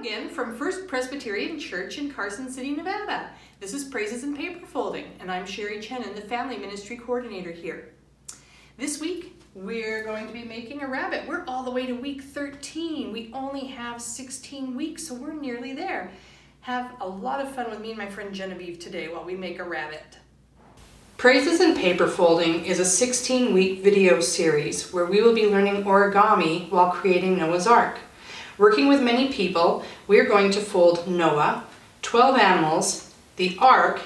again from First Presbyterian Church in Carson City, Nevada. This is Praises and Paper Folding, and I'm Sherry Chenin, the Family Ministry Coordinator here. This week, we're going to be making a rabbit. We're all the way to week 13. We only have 16 weeks, so we're nearly there. Have a lot of fun with me and my friend Genevieve today while we make a rabbit. Praises and Paper Folding is a 16-week video series where we will be learning origami while creating Noah's Ark. Working with many people, we're going to fold Noah, 12 animals, the Ark,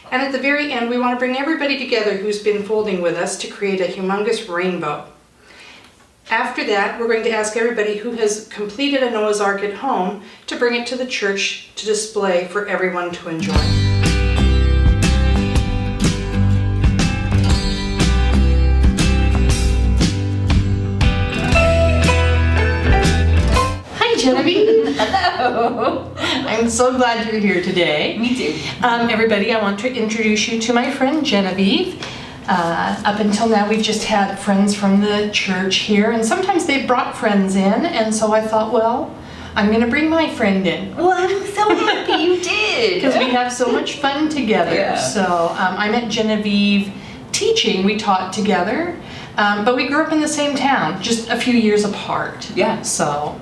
and at the very end we want to bring everybody together who's been folding with us to create a humongous rainbow. After that, we're going to ask everybody who has completed a Noah's Ark at home to bring it to the church to display for everyone to enjoy. Genevieve. Hello. I'm so glad you're here today. Me too. Everybody, I want to introduce you to my friend Genevieve. Up until now, we've just had friends from the church here, and sometimes they've brought friends in, and so I thought, well, I'm going to bring my friend in. Well, I'm so happy you did. Because we have so much fun together. Yeah. So I met Genevieve teaching. We taught together. But we grew up in the same town, just a few years apart. Yeah. So,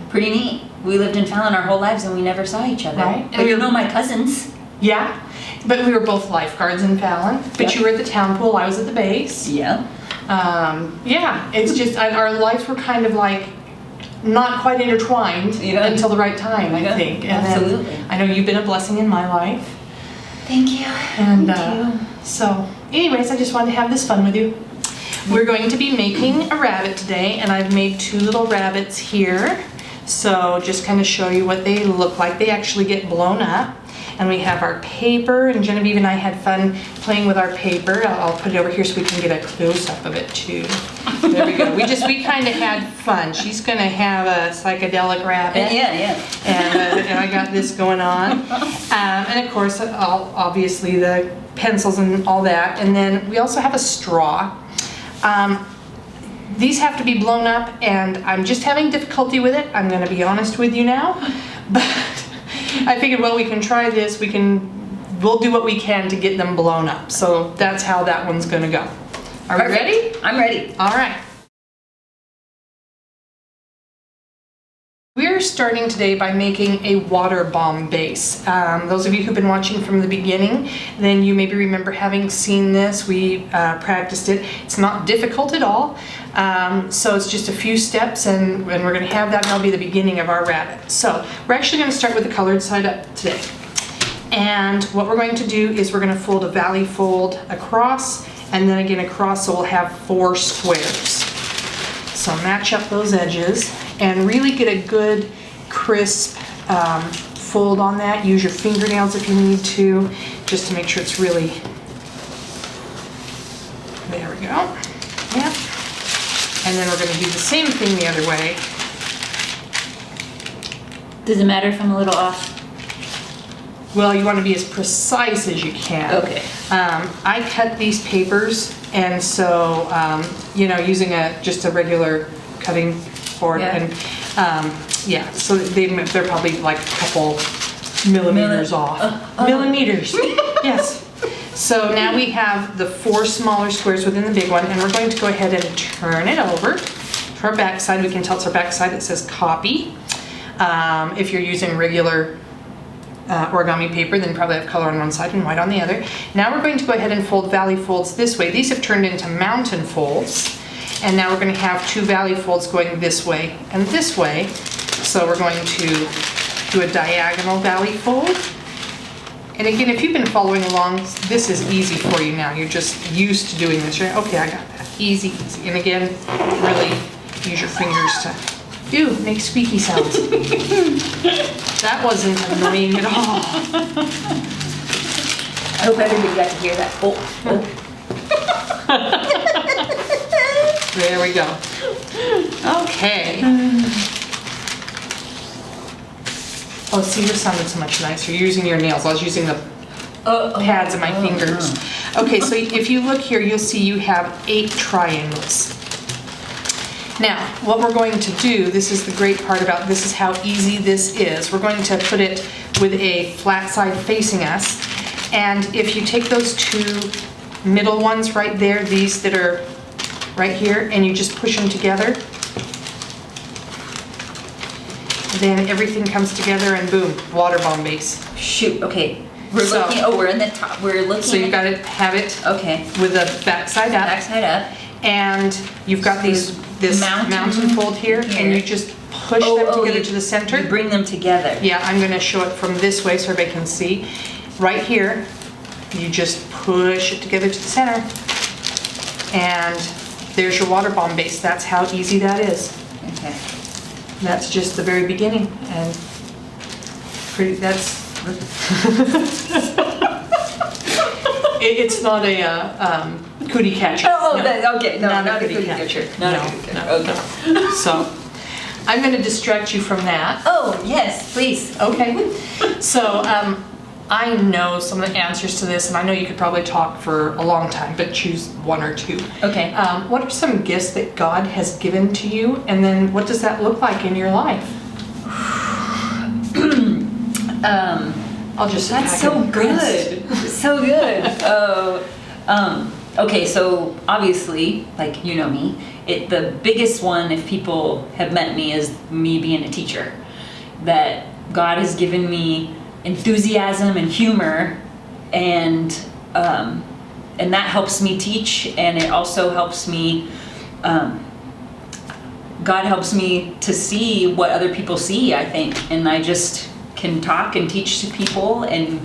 pretty neat. We lived in Fallon our whole lives and we never saw each other. Right. But you know my cousins. Yeah, but we were both lifeguards in Fallon. But Yep. you were at the town pool, I was at the base. Yeah. Yeah, it's just, our lives were kind of like not quite intertwined until the right time, I think. And absolutely. Then, I know you've been a blessing in my life. Thank you. And Thank you. So, anyways, I just wanted to have this fun with you. We're going to be making a rabbit today, and I've made two little rabbits here. So just kind of show you what they look like. They actually get blown up. And we have our paper, and Genevieve and I had fun playing with our paper. I'll put it over here so we can get a close-up of it too. There we go. We kind of had fun. She's going to have a psychedelic rabbit. Yeah. And I got this going on. And of course, obviously the pencils and all that. And then we also have a straw. These have to be blown up, and I'm just having difficulty with it. I'm going to be honest with you now, but I figured, well, we can try this. We'll do what we can to get them blown up. So that's how that one's going to go. Are we ready? I'm ready. All right. We're starting today by making a water bomb base. Those of you who've been watching from the beginning, then you maybe remember having seen this. We practiced it. It's not difficult at all. So it's just a few steps, and we're going to have that, and that'll be the beginning of our rabbit. So we're actually going to start with the colored side up today. And what we're going to do is we're going to fold a valley fold across, and then again across, so we'll have 4 squares. So match up those edges and really get a good crisp fold on that. Use your fingernails if you need to, just to make sure it's really, there we go. Yep. And then we're going to do the same thing the other way. Does it matter if I'm a little off? Well, you want to be as precise as you can. Okay. I cut these papers, and so, using just a regular cutting board, and so they're probably like a couple millimeters off. Millimeters, yes. So now we have the 4 smaller squares within the big one, and we're going to go ahead and turn it over to our back side. We can tell it's our back side. It says copy. If you're using regular origami paper, then probably have color on one side and white on the other. Now we're going to go ahead and fold valley folds this way. These have turned into mountain folds, and now we're going to have 2 valley folds going this way and this way. So we're going to do a diagonal valley fold. And again, if you've been following along, this is easy for you now. You're just used to doing this, right? Okay, I got that. Easy, easy. And again, really use your fingers to make squeaky sounds. That wasn't annoying at all. I hope everybody got to hear that. There we go. Okay. Oh, see, this sounded so much nicer. You're using your nails. I was using the pads of my fingers. Okay, so if you look here, you'll see you have 8 triangles. Now, what we're going to do, this is the great part about this is how easy this is. We're going to put it with a flat side facing us. And if you take those two middle ones right there, these that are right here, and you just push them together, then everything comes together and boom, water bomb base. Shoot, okay. We're in the top, we're looking. So you've got to have it okay. with the back side up. Back side up. And you've got this mountain fold here, and you just push them together to the center. You bring them together. Yeah, I'm going to show it from this way so everybody can see. Right here, you just push it together to the center, and there's your water bomb base. That's how easy that is. Okay. That's just the very beginning, and that's. It's not a cootie catcher. Okay. No, not a cootie catcher. Not a cootie catcher. Okay. No. So, I'm going to distract you from that. Oh, yes, please. Okay. So, I know some of the answers to this, and I know you could probably talk for a long time, but choose one or two. Okay. What are some gifts that God has given to you, and then what does that look like in your life? I'll just. That's so good. So good. Okay, so obviously, like you know me, the biggest one, if people have met me, is me being a teacher. That God has given me enthusiasm and humor, and that helps me teach, and it also helps me. God helps me to see what other people see, I think, and I just can talk and teach to people, and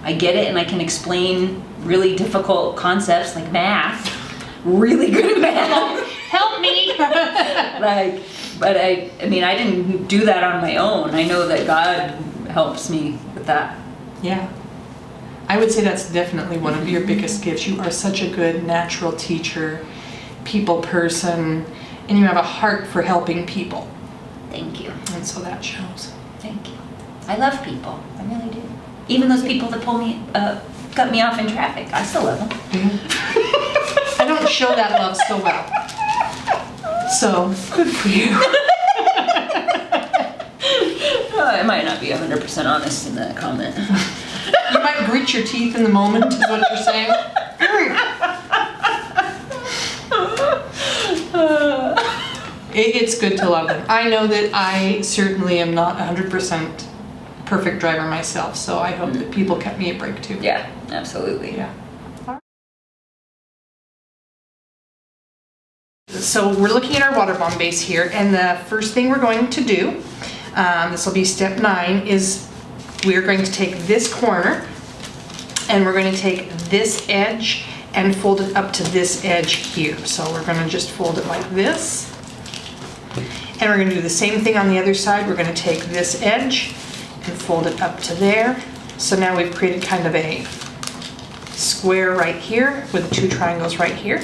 I get it, and I can explain really difficult concepts like math. Really good at math. Help me. But I mean, I didn't do that on my own. I know that God helps me with that. Yeah. I would say that's definitely one of your biggest gifts. You are such a good natural teacher, people person, and you have a heart for helping people. Thank you. And so that shows. Thank you. I love people. I really do. Even those people that cut me off in traffic, I still love them. I don't show that love so well. So, good for you. I might not be 100% honest in that comment. You might grit your teeth in the moment, is what you're saying. It's good to love them. I know that I certainly am not 100% perfect driver myself, so I hope that people cut me a break too. Yeah, absolutely. Yeah. So we're looking at our water bomb base here, and the first thing we're going to do, this will be step 9, is we're going to take this corner, and we're going to take this edge and fold it up to this edge here. So we're going to just fold it like this, and we're going to do the same thing on the other side. We're going to take this edge and fold it up to there. So now we've created kind of a square right here with the 2 triangles right here.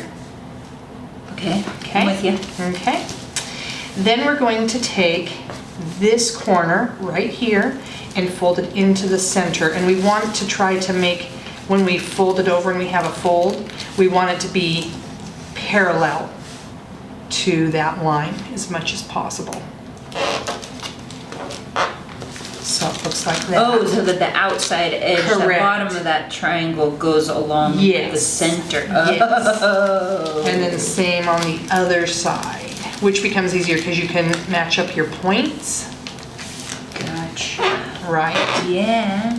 Okay, I'm with you. Okay. Then we're going to take this corner right here and fold it into the center. And we want to try to make, when we fold it over and we have a fold, we want it to be parallel to that line as much as possible. So it looks like that. Oh, so that the outside edge, the bottom of that triangle goes along the center. Yes. Oh. And then same on the other side, which becomes easier because you can match up your points. Gotcha. Right. Yeah.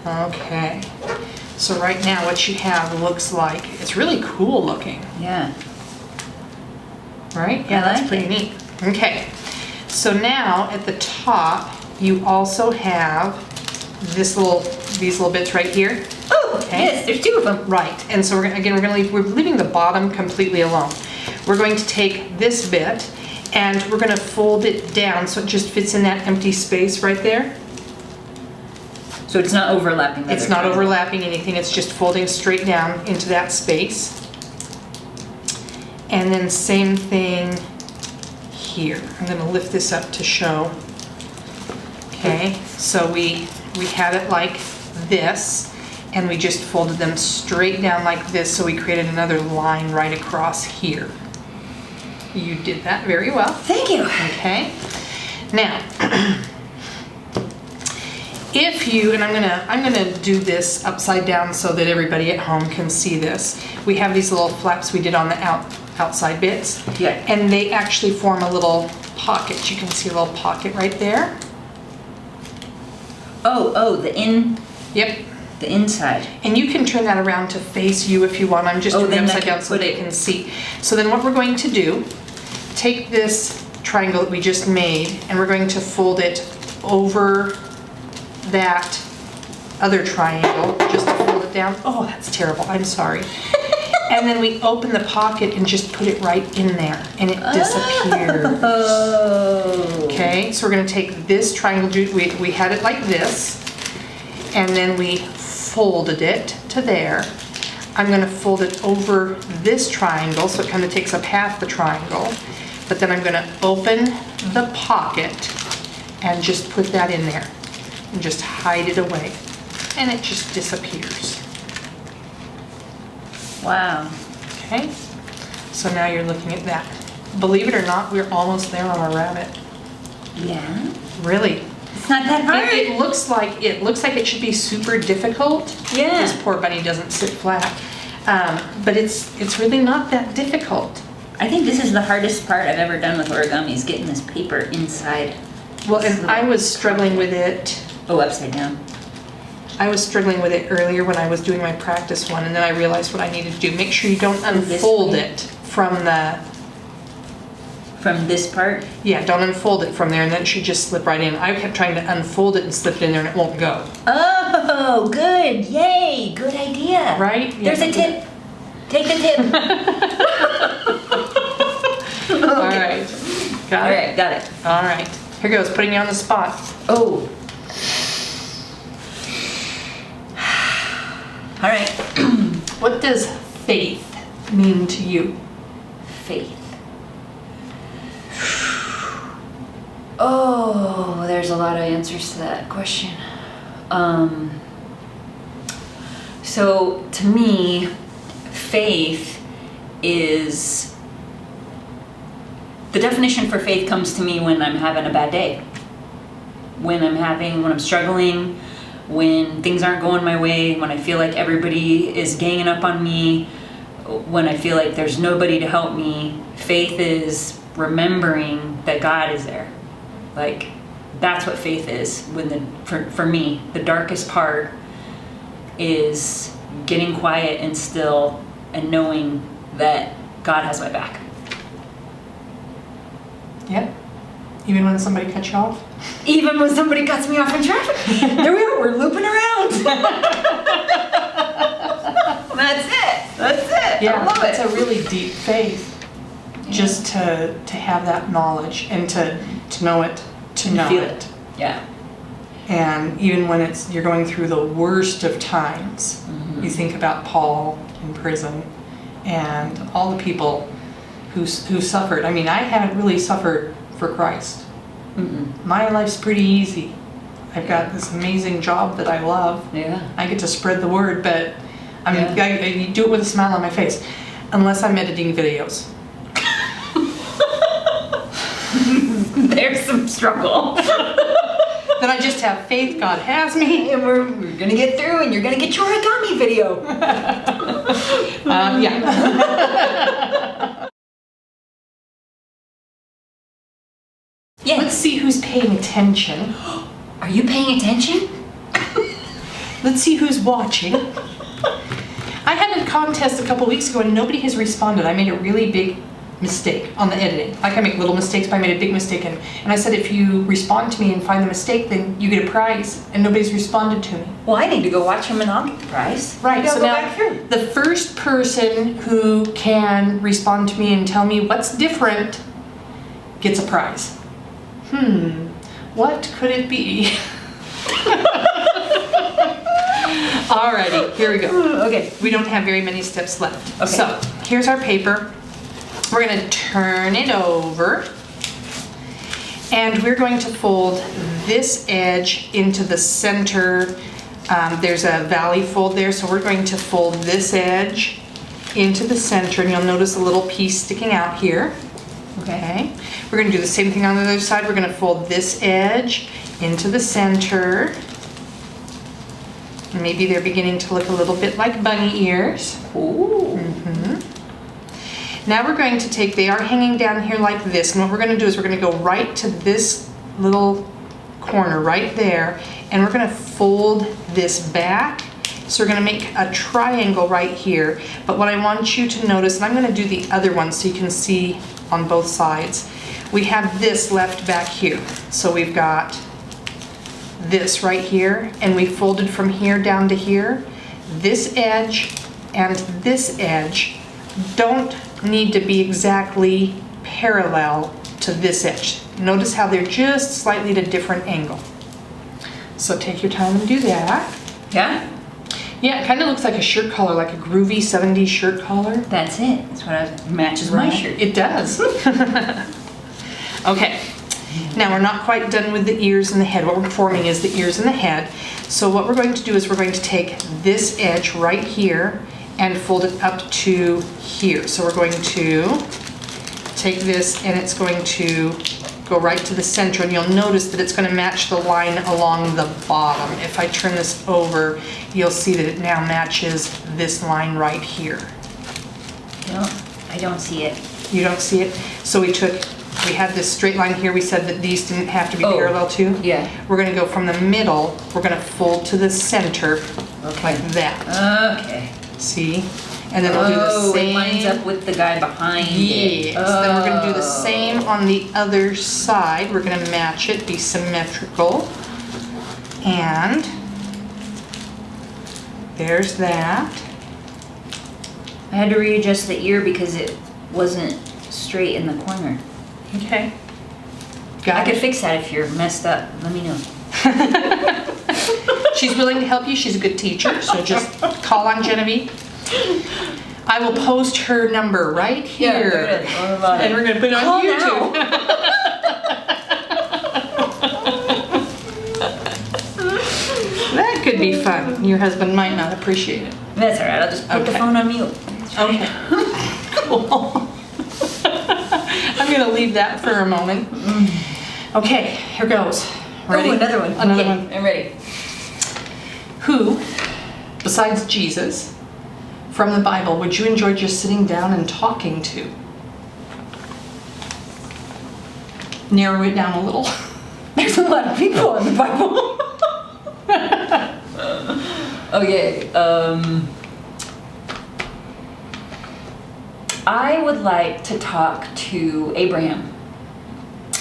Okay. So right now what you have looks like, it's really cool looking. Yeah. Right? Yeah, that's pretty neat. Okay. So now at the top, you also have these little bits right here. Oh, okay. Yes, there's 2 of them. Right, and so we're leaving the bottom completely alone. We're going to take this bit and we're going to fold it down so it just fits in that empty space right there. So it's not overlapping. It's not overlapping anything, it's just folding straight down into that space. And then same thing here. I'm going to lift this up to show. Okay, so we had it like this, and we just folded them straight down like this, so we created another line right across here. You did that very well. Thank you. Okay. Now, if you, and I'm gonna do this upside down so that everybody at home can see this. We have these little flaps we did on the outside bits. Yeah. And they actually form a little pocket. You can see a little pocket right there. Oh, Yep. the inside. And you can turn that around to face you if you want. I'm just doing it upside down so they can see. So then what we're going to do, take this triangle that we just made and we're going to fold it over that other triangle, just to fold it down. Oh, that's terrible, I'm sorry. And then we open the pocket and just put it right in there and it disappears. Oh. Okay, so we're gonna take this triangle, we had it like this, and then we folded it to there. I'm gonna fold it over this triangle, so it kind of takes up half the triangle. But then I'm gonna open the pocket and just put that in there and just hide it away. And it just disappears. Wow. Okay, so now you're looking at that. Believe it or not, we're almost there on our rabbit. Yeah. Really. It's not that hard. It looks like it should be super difficult. Yeah. This poor bunny doesn't sit flat. But it's really not that difficult. I think this is the hardest part I've ever done with origami, is getting this paper inside. Well, and I was struggling with it. Oh, upside down. I was struggling with it earlier when I was doing my practice one, and then I realized what I needed to do. Make sure you don't unfold it from the... From this part? Yeah, don't unfold it from there, and then it should just slip right in. I kept trying to unfold it and slip it in there, and it won't go. Oh, good. Yay. Good idea. Right? There's a tip. Take the tip. All right. Got All it? right, got it. All right. Here goes, putting you on the spot. Oh. All right. What does faith mean to you? Faith. Oh, there's a lot of answers to that question. So to me, faith is, the definition for faith comes to me when I'm having a bad day. When I'm struggling, when things aren't going my way, when I feel like everybody is ganging up on me, when I feel like there's nobody to help me. Faith is remembering that God is there. Like, that's what faith is. For me, the darkest part is getting quiet and still and knowing that God has my back. Yep. Even when somebody cuts you off? Even when somebody cuts me off in traffic. There we are, we're looping around. That's it. Yeah, I love that's it. a really deep faith. Yeah. Just to have that knowledge and to know it, to know feel it. Yeah. And even when you're going through the worst of times, you think about Paul in prison and all the people who suffered. I mean, I haven't really suffered for Christ. My life's pretty easy. I've got this amazing job that I love. Yeah. I get to spread the word, but I mean, I do it with a smile on my face, unless I'm editing videos. There's some struggle. Then I just have faith God has me. And we're gonna get through, and you're gonna get your origami video. Yeah. Yeah. Let's see who's paying attention. Are you paying attention? Let's see who's watching. I had a contest a couple weeks ago and nobody has responded. I made a really big mistake on the editing. Like, I make little mistakes, but I made a big mistake. And I said, if you respond to me and find the mistake, then you get a prize. And nobody's responded to me. Well, I need to go watch him and I'll get the prize. Right, Maybe I'll so go now back through. the first person who can respond to me and tell me what's different gets a prize. What could it be? Alrighty, here we go. Okay. We don't have very many steps left. Okay. So, here's our paper. We're going to turn it over. And we're going to fold this edge into the center. There's a valley fold there, so we're going to fold this edge into the center. And you'll notice a little piece sticking out here. Okay. We're going to do the same thing on the other side. We're going to fold this edge into the center. Maybe they're beginning to look a little bit like bunny ears. Ooh. Now we're going to take, they are hanging down here like this, and what we're going to do is we're going to go right to this little corner right there, and we're going to fold this back. So we're going to make a triangle right here. But what I want you to notice, and I'm going to do the other one so you can see on both sides, we have this left back here. So we've got this right here, and we folded from here down to here. This edge and this edge don't need to be exactly parallel to this edge. Notice how they're just slightly at a different angle. So take your time and do that. Yeah? Yeah, it kind of looks like a shirt collar, like a groovy 70s shirt collar. That's it. That's what matches my shirt. It does. Okay. Now we're not quite done with the ears and the head. What we're forming is the ears and the head. So what we're going to do is we're going to take this edge right here and fold it up to here. So we're going to take this and it's going to go right to the center, and you'll notice that it's going to match the line along the bottom. If I turn this over, you'll see that it now matches this line right here. No, I don't see it. You don't see it? So we had this straight line here. We said that these didn't have to be parallel to. Yeah. We're going to go from the middle. We're going to fold to the center like that. Okay. See? And then we'll do the same. It lines up with the guy behind it. Yes. Then we're going to do the same on the other side. We're going to match it, be symmetrical. And there's that. I had to readjust the ear because it wasn't straight in the corner. Okay. I could fix that if you're messed up. Let me know. She's willing to help you. She's a good teacher, so just call on Genevieve. I will post her number right here. Yeah, and we're going to put it on YouTube. That could be fun. Your husband might not appreciate it. That's all right. I'll just put the phone on mute. Okay. Cool. I'm going to leave that for a moment. Okay, here goes. Ready? Oh, another one. Another Okay, one. I'm ready. Who, besides Jesus, from the Bible, would you enjoy just sitting down and talking to? Narrow it down a little. There's a lot of people in the Bible. Okay. I would like to talk to Abraham.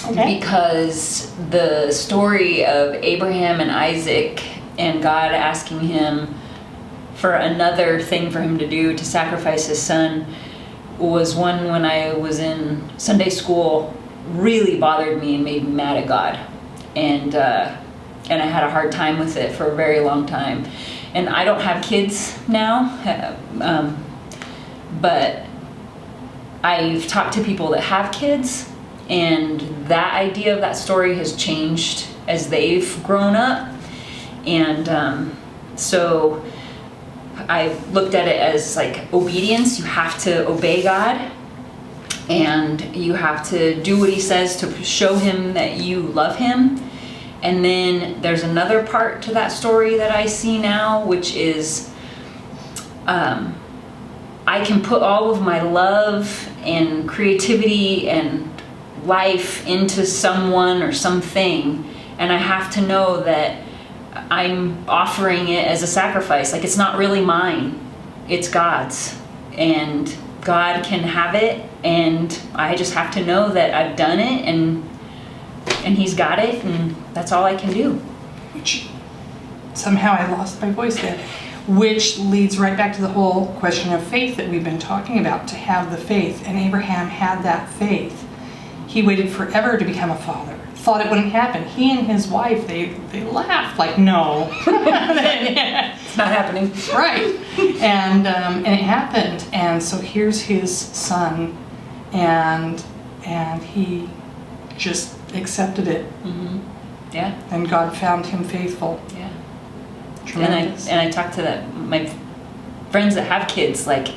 Okay. Because the story of Abraham and Isaac and God asking him for another thing for him to do, to sacrifice his son, was one when I was in Sunday school really bothered me and made me mad at God. And I had a hard time with it for a very long time. And I don't have kids now, but I've talked to people that have kids, and that idea of that story has changed as they've grown up. And so I looked at it as like obedience. You have to obey God, and you have to do what he says to show him that you love him. And then there's another part to that story that I see now, which is I can put all of my love and creativity and life into someone or something, and I have to know that I'm offering it as a sacrifice. Like, it's not really mine, it's God's, and God can have it, and I just have to know that I've done it, and he's got it, and that's all I can do. Which, somehow I lost my voice there. Which leads right back to the whole question of faith that we've been talking about, to have the faith. And Abraham had that faith. He waited forever to become a father. Thought it wouldn't happen. He and his wife, they laughed like, no. It's not happening. Right. And it happened. And so here's his son, and he just accepted it. Mm-hmm. Yeah. And God found him faithful. Yeah. Tremendous. And I talk to my friends that have kids, like,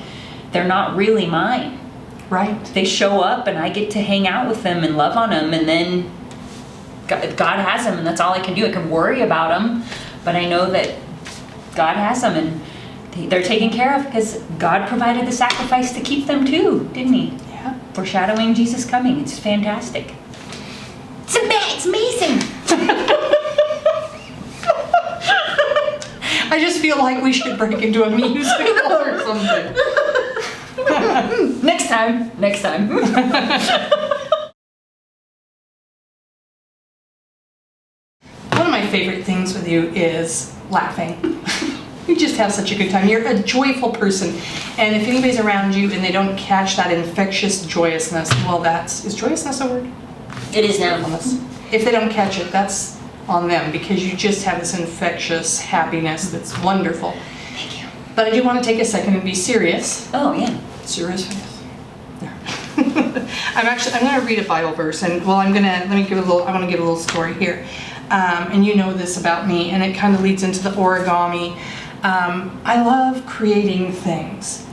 they're not really mine. Right. They show up and I get to hang out with them and love on them, and then God has them, and that's all I can do. I can worry about them, but I know that God has them, and they're taken care of because God provided the sacrifice to keep them too, didn't He? Yeah. Foreshadowing Jesus coming. It's fantastic. It's amazing. I just feel like we should break into a musical or something. Next time. One of my favorite things with you is laughing. You just have such a good time. You're a joyful person. And if anybody's around you and they don't catch that infectious joyousness, well, is joyousness a word? It is now. If they don't catch it, that's on them, because you just have this infectious happiness that's wonderful. Thank you. But I do want to take a second and be serious. Oh, yeah. Serious? Yeah. I'm going to read a Bible verse, and well, I want to give a little story here. And you know this about me, and it kind of leads into the origami. I love creating things.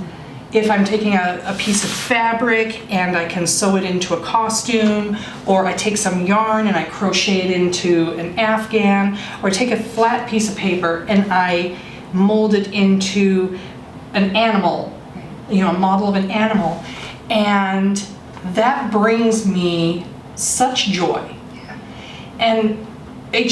If I'm taking a piece of fabric and I can sew it into a costume, or I take some yarn and I crochet it into an afghan, or I take a flat piece of paper and I mold it into an animal, a model of an animal, and that brings me such joy. And I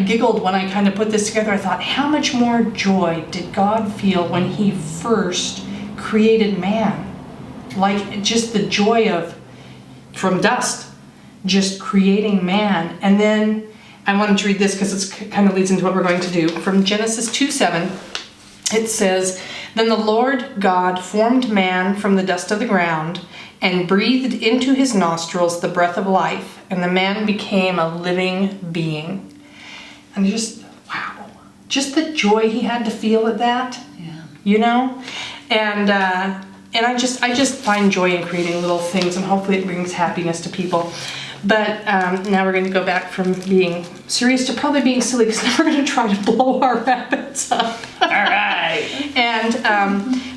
giggled when I kind of put this together. I thought, how much more joy did God feel when He first created man? Like, just the joy of, from dust, just creating man. And then I wanted to read this because it kind of leads into what we're going to do. From Genesis 2:7, it says, "Then the Lord God formed man from the dust of the ground and breathed into his nostrils the breath of life, and the man became a living being." And just, wow, just the joy he had to feel at that, and I just find joy in creating little things, and hopefully it brings happiness to people. But now we're going to go back from being serious to probably being silly, because now we're going to try to blow our rabbits up. All right. And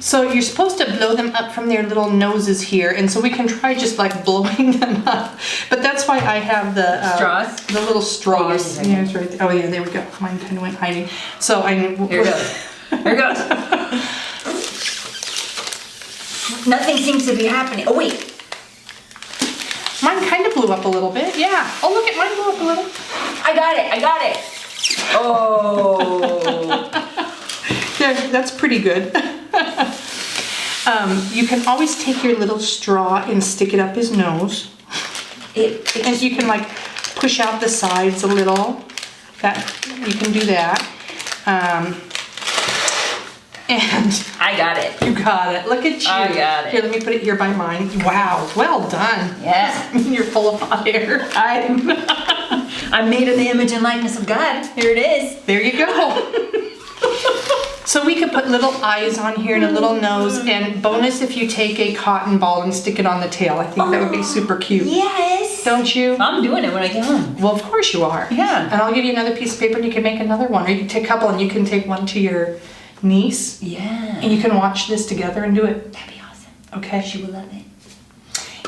so you're supposed to blow them up from their little noses here, and so we can try just like blowing them up. But that's why I have the straws, the little straws. Oh, yeah, it's right there. Oh yeah, there we go. Mine kind of went hiding. So here it goes. Here it goes. Nothing seems to be happening. Oh wait. Mine kind of blew up a little bit. Yeah. Oh look, mine blew up a little. I got it. Oh. Yeah, that's pretty good. You can always take your little straw and stick it up his nose. And you can like push out the sides a little. You can do that. And I got it. You got it. Look at you. I got it. Here, let me put it here by mine. Wow, well done. Yeah. You're full of hot air. I'm made in the image and likeness of God. Here it is. There you go. So we could put little eyes on here and a little nose, and bonus if you take a cotton ball and stick it on the tail. I think that would be super cute. Yes. Don't you? I'm doing it when I get home. Well, of course you are. Yeah. And I'll give you another piece of paper and you can make another one. Or you can take a couple and you can take one to your niece. Yeah. And you can watch this together and do it. That'd be awesome. Okay. She will love it.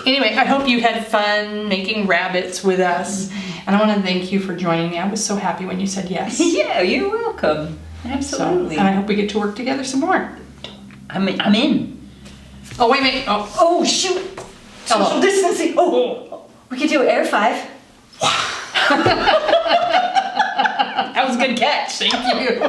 Anyway, I hope you had fun making rabbits with us. Mm-hmm. And I want to thank you for joining me. I was so happy when you said yes. Yeah, you're welcome. Absolutely. And I hope we get to work together some more. I'm in. Oh, wait a minute. Oh shoot. Social distancing. Oh, we could do air 5. That was a good catch. Thank you.